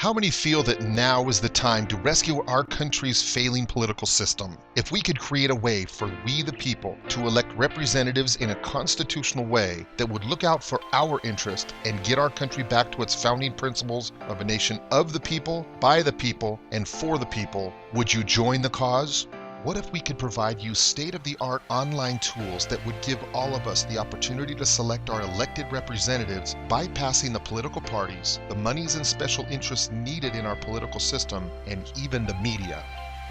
How many feel that now is the time to rescue our country's failing political system? If we could create a way for we the people to elect representatives in a constitutional way that would look out for our interest and get our country back to its founding principles of a nation of the people, by the people, and for the people, would you join the cause? What if we could provide you state-of-the-art online tools that would give all of us the opportunity to select our elected representatives, bypassing the political parties, the monies and special interests needed in our political system, and even the media?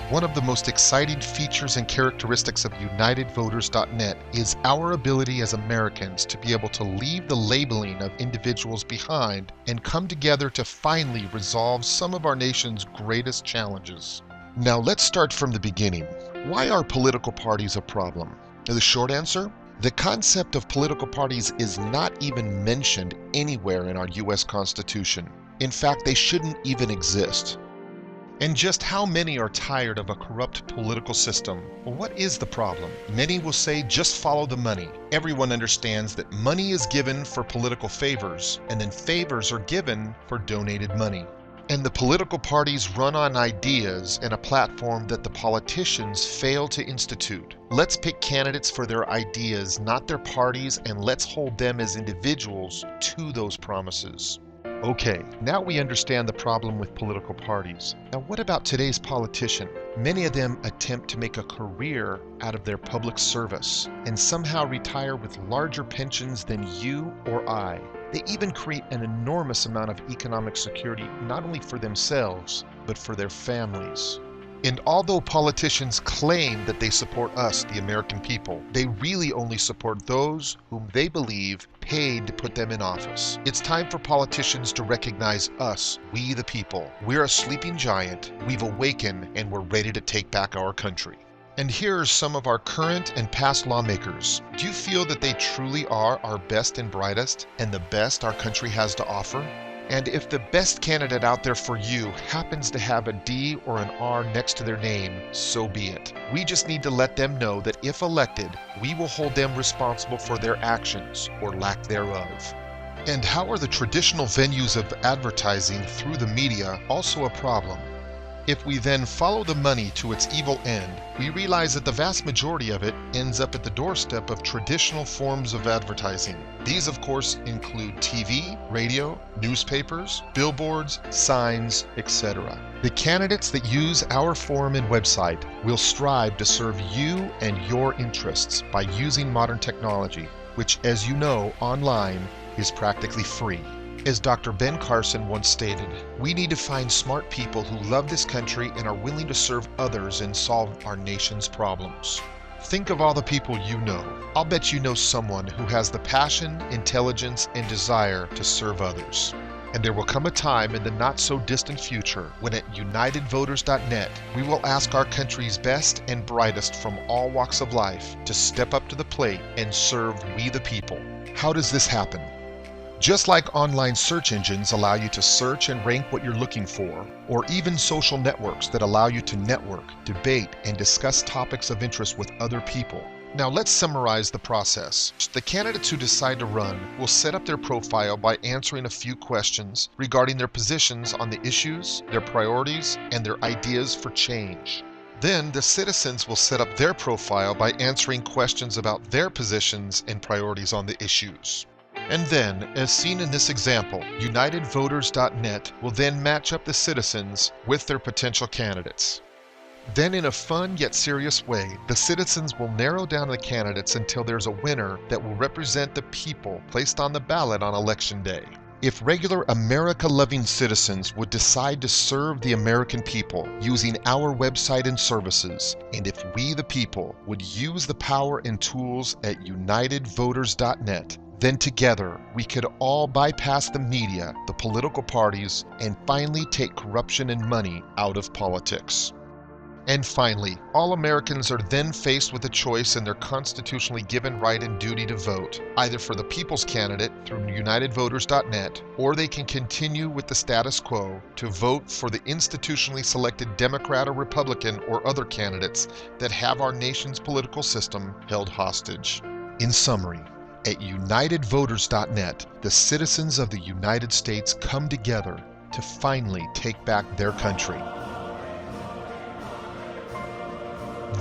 One of the most exciting features and characteristics of UnitedVoters.net is our ability as Americans to be able to leave the labeling of individuals behind and come together to finally resolve some of our nation's greatest challenges. Now let's start from the beginning. Why are political parties a problem? The short answer? The concept of political parties is not even mentioned anywhere in our U.S. Constitution. In fact, they shouldn't even exist. And just how many are tired of a corrupt political system? Well, what is the problem? Many will say just follow the money. Everyone understands that money is given for political favors, and then favors are given for donated money. And the political parties run on ideas and a platform that the politicians fail to institute. Let's pick candidates for their ideas, not their parties, and let's hold them as individuals to those promises. Okay, now we understand the problem with political parties. Now what about today's politician? Many of them attempt to make a career out of their public service and somehow retire with larger pensions than you or I. They even create an enormous amount of economic security, not only for themselves, but for their families. And although politicians claim that they support us, the American people, they really only support those whom they believe paid to put them in office. It's time for politicians to recognize us, we the people. We're a sleeping giant, we've awakened, and we're ready to take back our country. And here are some of our current and past lawmakers. Do you feel that they truly are our best and brightest, and the best our country has to offer? And if the best candidate out there for you happens to have a D or an R next to their name, so be it. We just need to let them know that if elected, we will hold them responsible for their actions or lack thereof. And how are the traditional venues of advertising through the media also a problem? If we then follow the money to its evil end, we realize that the vast majority of it ends up at the doorstep of traditional forms of advertising. These, of course, include TV, radio, newspapers, billboards, signs, etc. The candidates that use our forum and website will strive to serve you and your interests by using modern technology, which, as you know, online is practically free. As Dr. Ben Carson once stated, we need to find smart people who love this country and are willing to serve others and solve our nation's problems. Think of all the people you know. I'll bet you know someone who has the passion, intelligence, and desire to serve others. And there will come a time in the not-so-distant future when at UnitedVoters.net we will ask our country's best and brightest from all walks of life to step up to the plate and serve we the people. How does this happen? Just like online search engines allow you to search and rank what you're looking for, or even social networks that allow you to network, debate, and discuss topics of interest with other people. Now let's summarize the process. The candidates who decide to run will set up their profile by answering a few questions regarding their positions on the issues, their priorities, and their ideas for change. Then the citizens will set up their profile by answering questions about their positions and priorities on the issues. And then, as seen in this example, UnitedVoters.net will then match up the citizens with their potential candidates. Then in a fun yet serious way, the citizens will narrow down the candidates until there's a winner that will represent the people placed on the ballot on Election Day. If regular America-loving citizens would decide to serve the American people using our website and services, and if we the people would use the power and tools at UnitedVoters.net, then together we could all bypass the media, the political parties, and finally take corruption and money out of politics. And finally, all Americans are then faced with a choice in their constitutionally given right and duty to vote, either for the people's candidate through UnitedVoters.net, or they can continue with the status quo to vote for the institutionally selected Democrat or Republican or other candidates that have our nation's political system held hostage. In summary, at UnitedVoters.net, the citizens of the United States come together to finally take back their country.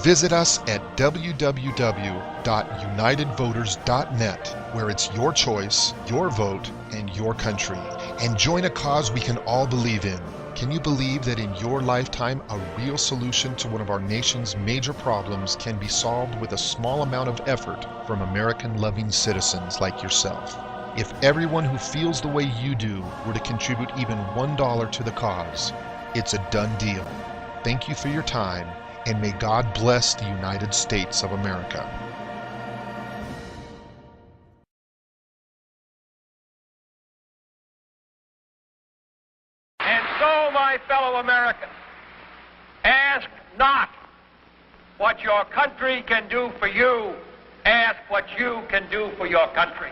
Visit us at www.unitedvoters.net, where it's your choice, your vote, and your country. And join a cause we can all believe in. Can you believe that in your lifetime, a real solution to one of our nation's major problems can be solved with a small amount of effort from American-loving citizens like yourself? If everyone who feels the way you do were to contribute even $1 to the cause, it's a done deal. Thank you for your time, and may God bless the United States of America. And so, my fellow Americans, ask not what your country can do for you, ask what you can do for your country.